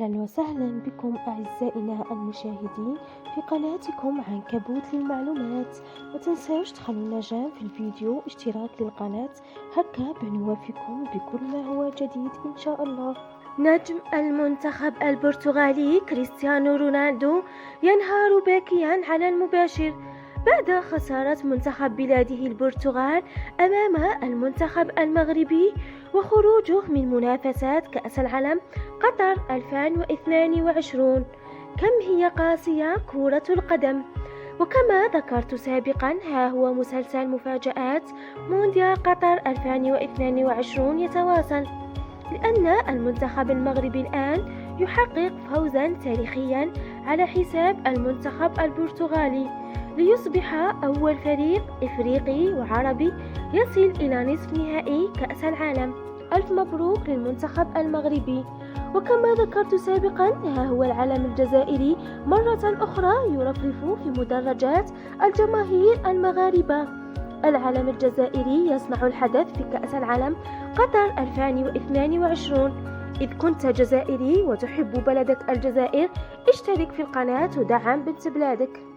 أهلا وسهلا بكم أعزائنا المشاهدين في قناتكم عنكبوت للمعلومات. ما تنسوش تخلونا جيم في الفيديو اشتراك للقناة، هكا بنوافيكم بكل ما هو جديد إن شاء الله. نجم المنتخب البرتغالي كريستيانو رونالدو ينهار باكيا على المباشر بعد خسارة منتخب بلاده البرتغال أمام المنتخب المغربي وخروجه من منافسات كأس العالم قطر 2022. كم هي قاسية كرة القدم! وكما ذكرت سابقا، ها هو مسلسل مفاجآت مونديال قطر 2022 يتواصل، لأن المنتخب المغربي الآن يحقق فوزا تاريخيا على حساب المنتخب البرتغالي ليصبح أول فريق إفريقي وعربي يصل إلى نصف نهائي كأس العالم. ألف مبروك للمنتخب المغربي. وكما ذكرت سابقا، ها هو العلم الجزائري مرة أخرى يرفرف في مدرجات الجماهير المغاربة. العلم الجزائري يصنع الحدث في كأس العالم قطر 2022. إذ كنت جزائري وتحب بلدك الجزائر، اشترك في القناة ودعم بنت بلادك.